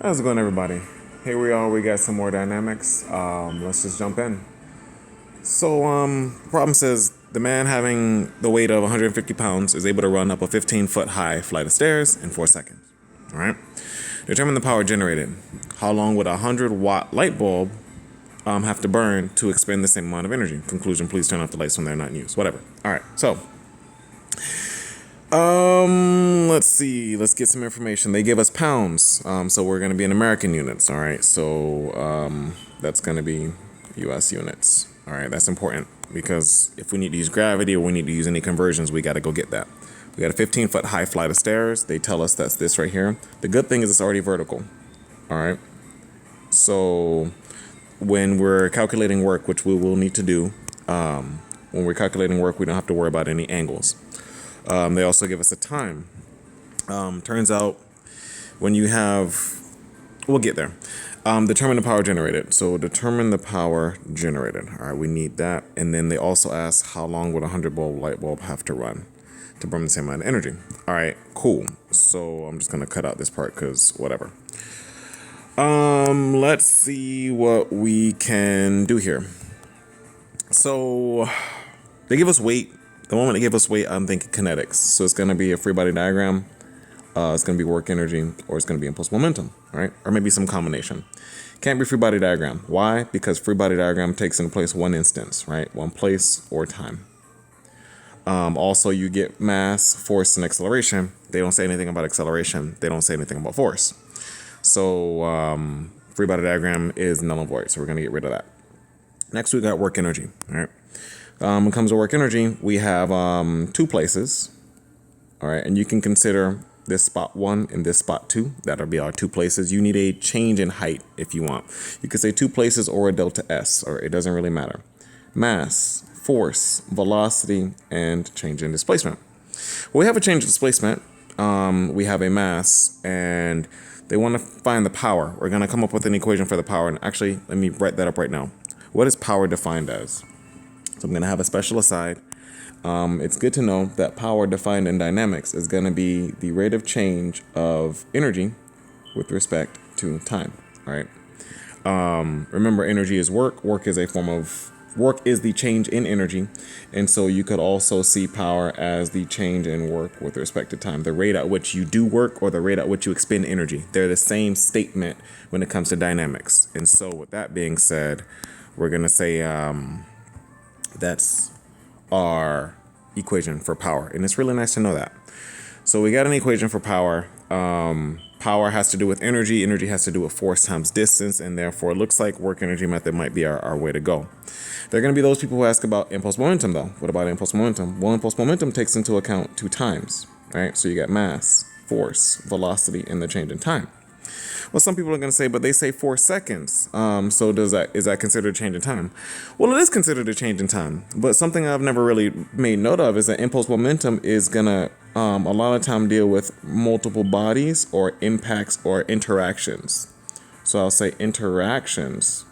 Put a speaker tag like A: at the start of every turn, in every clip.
A: How's it going, everybody? Here we are. We got some more dynamics. Let's just jump in. The problem says the man having the weight of 150 pounds is able to run up a 15-foot high flight of stairs in 4 seconds. All right. Determine the power generated. How long would a 100-watt light bulb have to burn to expend the same amount of energy? Conclusion: please turn off the lights when they're not in use. Whatever. All right. Let's see. Let's get some information. They give us pounds, so we're going to be in American units. All right. That's going to be U.S. units. All right. That's important because if we need to use gravity or we need to use any conversions, we got to go get that. We got a 15-foot high flight of stairs. They tell us that's this right here. The good thing is it's already vertical. All right. So when we're calculating work, which we will need to do, when we're calculating work, we don't have to worry about any angles. They also give us a time. Turns out when you have, we'll get there. Determine the power generated. So determine the power generated. All right, we need that. And then they also ask how long would a 100-bulb light bulb have to run to burn the same amount of energy. All right, cool. So I'm just going to cut out this part because whatever. Let's see what we can do here. So they give us weight. The moment they give us weight, I'm thinking kinetics. So it's going to be a free body diagram. It's going to be work energy, or it's going to be impulse momentum, right? Or maybe some combination. Can't be free body diagram. Why? Because free body diagram takes into place one instance, right? One place or time. Also, you get mass, force, and acceleration. They don't say anything about acceleration. They don't say anything about force. So free body diagram is null and void. So we're going to get rid of that. Next, we got work energy, all right? When it comes to work energy, we have 2 places, all right? And you can consider this spot 1 and this spot 2. That'll be our 2 places. You need a change in height if you want. You could say 2 places or a delta S, or it doesn't really matter. Mass, force, velocity, and change in displacement. Well, we have a change in displacement. We have a mass, and they want to find the power. We're going to come up with an equation for the power. And actually, let me write that up right now. What is power defined as? So I'm going to have a special aside. It's good to know that power defined in dynamics is going to be the rate of change of energy with respect to time, right? Remember, energy is work. Work is the change in energy. And so you could also see power as the change in work with respect to time. The rate at which you do work or the rate at which you expend energy. They're the same statement when it comes to dynamics. And so with that being said, we're going to say that's our equation for power. And it's really nice to know that. So we got an equation for power. Power has to do with energy. Energy has to do with force times distance. And therefore, it looks like work energy method might be our way to go. There are going to be those people who ask about impulse momentum, though. What about impulse momentum? Well, impulse momentum takes into account 2 times, right? So you got mass, force, velocity, and the change in time. Well, some people are going to say, but they say 4 seconds. So is that considered a change in time? Well, it is considered a change in time. But something I've never really made note of is that impulse momentum is going to a lot of time deal with multiple bodies or impacts or interactions. So I'll say interactions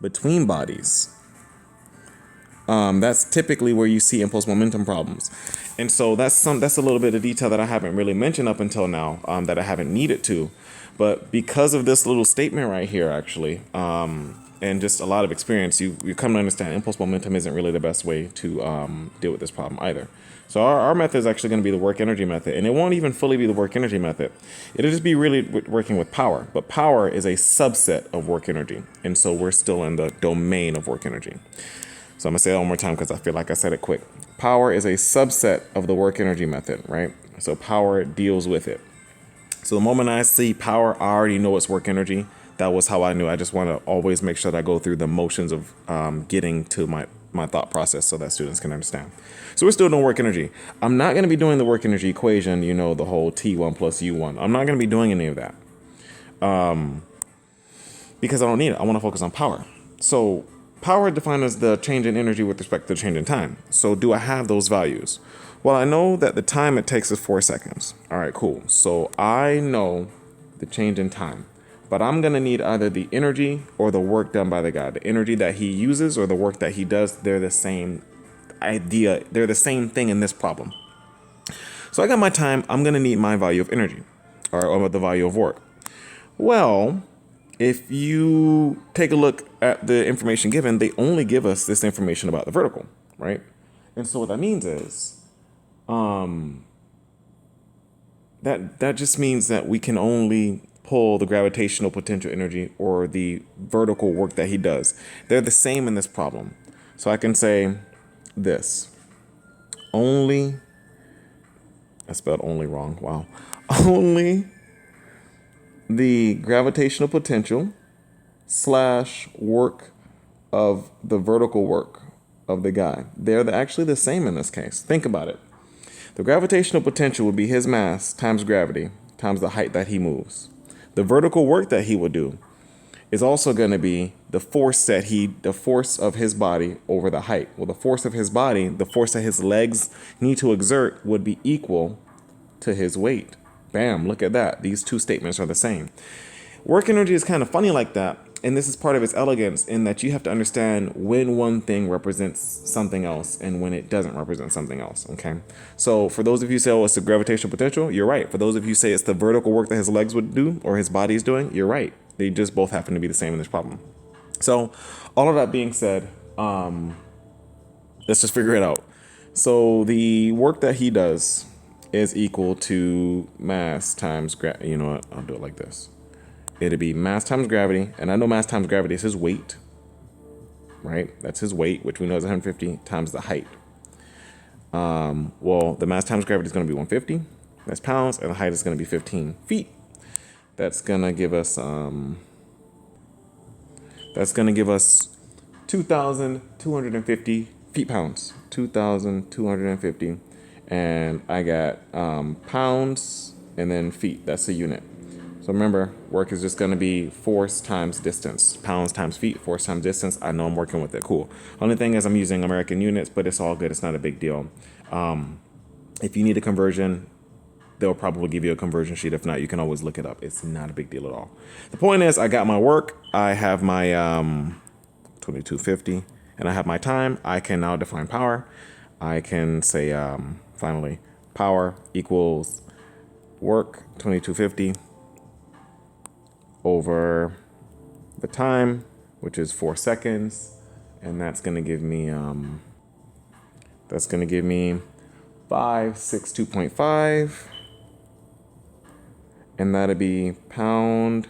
A: between bodies. That's typically where you see impulse momentum problems. And so that's a little bit of detail that I haven't really mentioned up until now, that I haven't needed to. But because of this little statement right here, actually, and just a lot of experience, you come to understand impulse momentum isn't really the best way to deal with this problem either. So our method is actually going to be the work energy method, and it won't even fully be the work energy method. It'll just be really working with power. But power is a subset of work energy, and so we're still in the domain of work energy. So I'm going to say that one more time because I feel like I said it quick. Power is a subset of the work energy method, right? So power deals with it. So the moment I see power, I already know it's work energy. That was how I knew. I just want to always make sure that I go through the motions of getting to my thought process so that students can understand. So we're still doing work energy. I'm not going to be doing the work energy equation, the whole T1 plus U1. I'm not going to be doing any of that because I don't need it. I want to focus on power. So power defined as the change in energy with respect to the change in time. So do I have those values? Well, I know that the time it takes is 4 seconds. All right, cool. So I know the change in time, but I'm going to need either the energy or the work done by the guy. The energy that he uses or the work that he does, they're the same idea. They're the same thing in this problem. So I got my time. I'm going to need my value of energy or the value of work. Well, if you take a look at the information given, they only give us this information about the vertical, right? And so what that means is that just means that we can only pull the gravitational potential energy or the vertical work that he does. They're the same in this problem. So I can say this. Only, I spelled only wrong. Wow. Only the gravitational potential slash work of the vertical work of the guy. They're actually the same in this case. Think about it. The gravitational potential would be his mass times gravity times the height that he moves. The vertical work that he would do is also going to be the force of his body over the height. Well, the force of his body, the force that his legs need to exert would be equal to his weight. Bam, look at that. These two statements are the same. Work energy is kind of funny like that. And this is part of its elegance in that you have to understand when one thing represents something else and when it doesn't represent something else, okay? So for those of you who say, oh, it's the gravitational potential, you're right. For those of you who say it's the vertical work that his legs would do or his body is doing, you're right. They just both happen to be the same in this problem. So all of that being said, let's just figure it out. So the work that he does is equal to mass times, you know what, I'll do it like this. It'd be mass times gravity, and I know mass times gravity is his weight, right? That's his weight, which we know is 150 times the height. Well, the mass times gravity is going to be 150. That's pounds, and the height is going to be 15 feet. That's going to give us 2,250 feet pounds. 2,250, and I got pounds and then feet. That's a unit. So remember, work is just going to be force times distance. Pounds times feet, force times distance. I know I'm working with it. Cool. Only thing is I'm using American units, but it's all good. It's not a big deal. If you need a conversion, they'll probably give you a conversion sheet. If not, you can always look it up. It's not a big deal at all. The point is, I got my work. I have my 2250, and I have my time. I can now define power. I can say, finally, power equals work 2250 over the time, which is 4 seconds, and that's gonna give me 562.5, and that'd be pound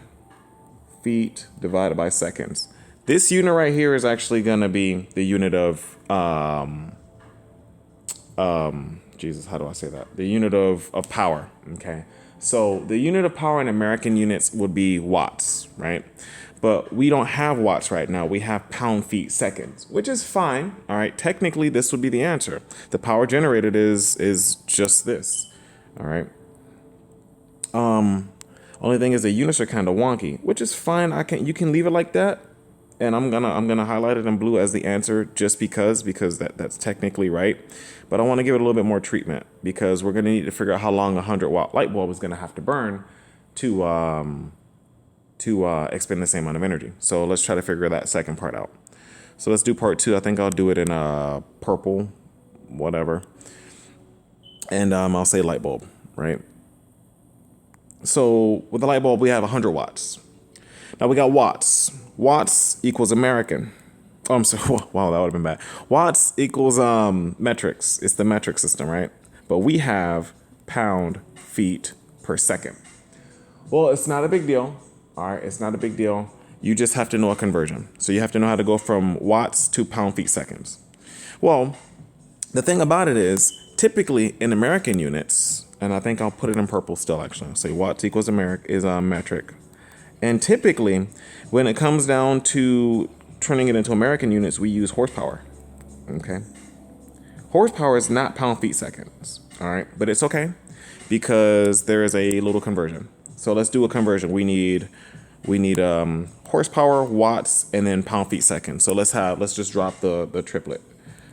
A: feet divided by seconds. This unit right here is actually gonna be the unit of Jesus, how do I say that? The unit of power. Okay. So the unit of power in American units would be watts, right? But we don't have watts right now. We have pound feet seconds, which is fine. All right. Technically, this would be the answer. The power generated is just this. All right. Only thing is the units are kind of wonky, which is fine. You can leave it like that. And I'm gonna highlight it in blue as the answer just because that's technically right. But I want to give it a little bit more treatment because we're gonna need to figure out how long a 100-watt light bulb is gonna have to burn to expend the same amount of energy. So let's try to figure that second part out. So let's do part 2. I think I'll do it in purple, whatever. And I'll say light bulb, right? So with the light bulb, we have 100 watts. Now we got watts. Watts equals American. Oh, I'm sorry. Wow, that would have been bad. Watts equals metrics. It's the metric system, right? But we have pound feet per second. Well, it's not a big deal. All right, it's not a big deal. You just have to know a conversion. So you have to know how to go from watts to pound feet seconds. Well, the thing about it is, typically in American units, and I think I'll put it in purple still, actually. I'll say watts equals metric. And typically, when it comes down to turning it into American units, we use horsepower, okay? Horsepower is not pound feet seconds, all right? But it's okay because there is a little conversion. So let's do a conversion. We need horsepower, watts, and then pound feet seconds. So let's just drop the triplet.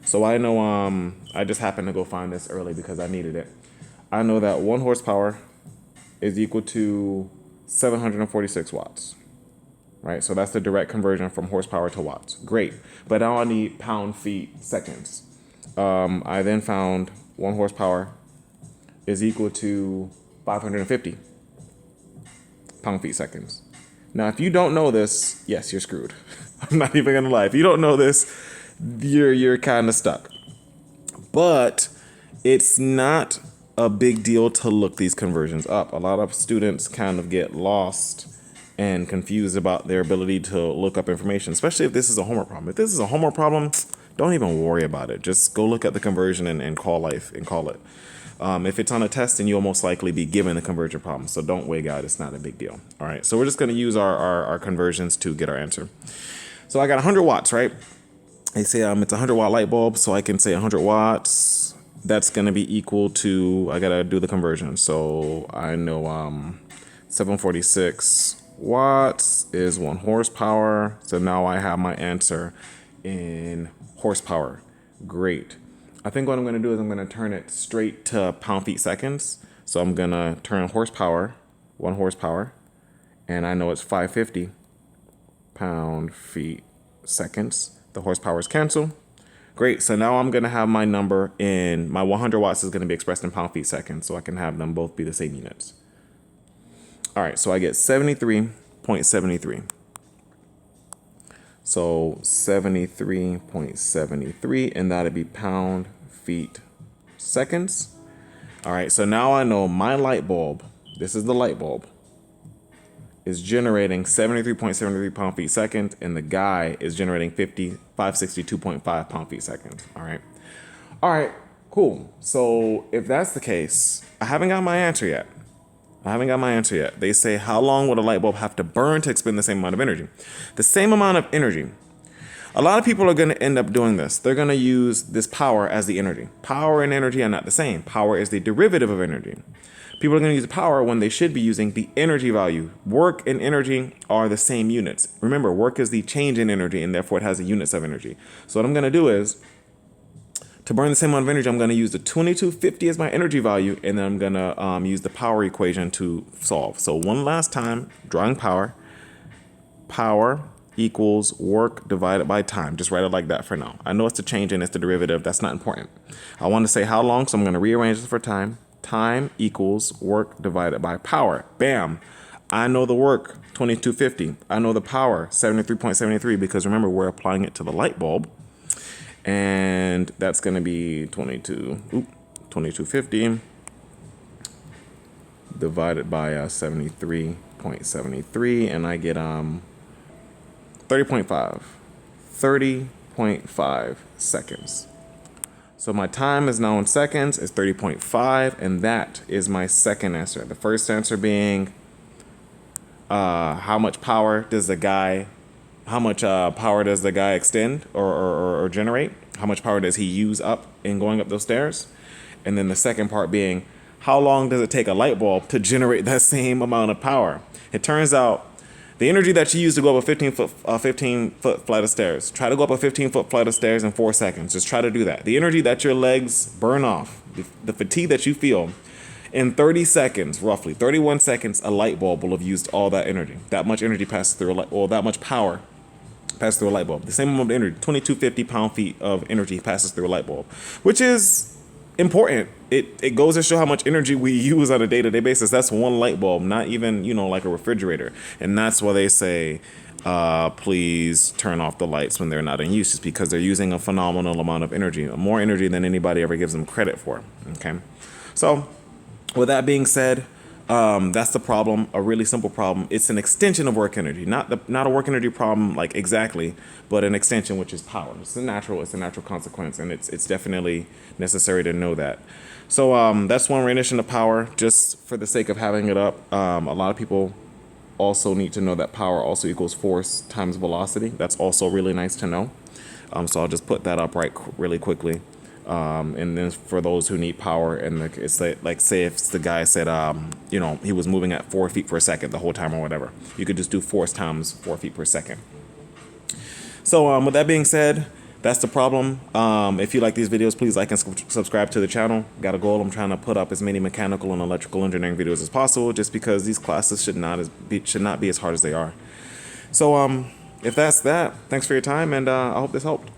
A: So I know I just happened to go find this early because I needed it. I know that 1 horsepower is equal to 746 watts, right? So that's the direct conversion from horsepower to watts. Great. But now I need pound feet seconds. I then found 1 horsepower is equal to 550. pound-feet seconds. Now, if you don't know this, yes, you're screwed. I'm not even gonna lie. If you don't know this, you're kind of stuck. But it's not a big deal to look these conversions up. A lot of students kind of get lost and confused about their ability to look up information, especially if this is a homework problem. If this is a homework problem, don't even worry about it. Just go look at the conversion and call life and call it. If it's on a test, then you'll most likely be given a conversion problem. So don't wig out. It's not a big deal. All right. So we're just going to use our conversions to get our answer. So I got 100 watts, right? They say it's a 100-watt light bulb. So I can say 100 watts. That's going to be equal to, I got to do the conversion. So I know 746 watts is 1 horsepower. So now I have my answer in horsepower. Great. I think what I'm going to do is I'm going to turn it straight to pound-feet seconds. So I'm going to turn horsepower, 1 horsepower, and I know it's 550 pound-feet seconds. The horsepowers cancel. Great. So now I'm going to have my number in my 100 watts is going to be expressed in pound-feet seconds. So I can have them both be the same units. All right. So I get 73.73. So 73.73, and that'd be pound-feet seconds. All right, so now I know my light bulb, this is the light bulb, is generating 73.73 pound-feet seconds, and the guy is generating 562.5 pound-feet seconds. All right, cool. So if that's the case, I haven't got my answer yet. They say, how long would a light bulb have to burn to expend the same amount of energy? The same amount of energy. A lot of people are going to end up doing this. They're going to use this power as the energy. Power and energy are not the same. Power is the derivative of energy. People are going to use power when they should be using the energy value. Work and energy are the same units. Remember, work is the change in energy, and therefore it has the units of energy. So what I'm going to do is, to burn the same amount of energy, I'm going to use the 2250 as my energy value, and then I'm going to use the power equation to solve. So one last time, drawing power. Power equals work divided by time. Just write it like that for now. I know it's the change and it's the derivative. That's not important. I want to say how long, so I'm going to rearrange this for time. Time equals work divided by power. Bam. I know the work, 2250. I know the power, 73.73, because remember, we're applying it to the light bulb. And that's going to be 2250 divided by 73.73, and I get 30.5 seconds. So my time is now in seconds, is 30.5, and that is my second answer. The first answer being how much power does the guy extend or generate? How much power does he use up in going up those stairs? And then the second part being, how long does it take a light bulb to generate that same amount of power? It turns out the energy that you use to go up a 15-foot flight of stairs, try to go up a 15-foot flight of stairs in 4 seconds. Just try to do that. The energy that your legs burn off, the fatigue that you feel, in 30 seconds, roughly 31 seconds, a light bulb will have used all that energy. That much energy passes through that much power passes through a light bulb. The same amount of energy, 2250 pound-feet of energy passes through a light bulb, which is important. It goes to show how much energy we use on a day-to-day basis. That's one light bulb, not even, like a refrigerator. And that's why they say, please turn off the lights when they're not in use, just because they're using a phenomenal amount of energy, more energy than anybody ever gives them credit for. Okay. So with that being said, that's the problem, a really simple problem. It's an extension of work energy, not a work energy problem like exactly, but an extension, which is power. It's a natural consequence, and it's definitely necessary to know that. So that's one rendition of power, just for the sake of having it up. A lot of people also need to know that power also equals force times velocity. That's also really nice to know. So I'll just put that up really quickly. And then for those who need power, and it's like say if the guy said, he was moving at 4 feet per second the whole time or whatever, you could just do force times 4 feet per second. So with that being said, that's the problem. If you like these videos, please like and subscribe to the channel. Got a goal. I'm trying to put up as many mechanical and electrical engineering videos as possible, just because these classes should not be as hard as they are. So if that's that, thanks for your time, and I hope this helped.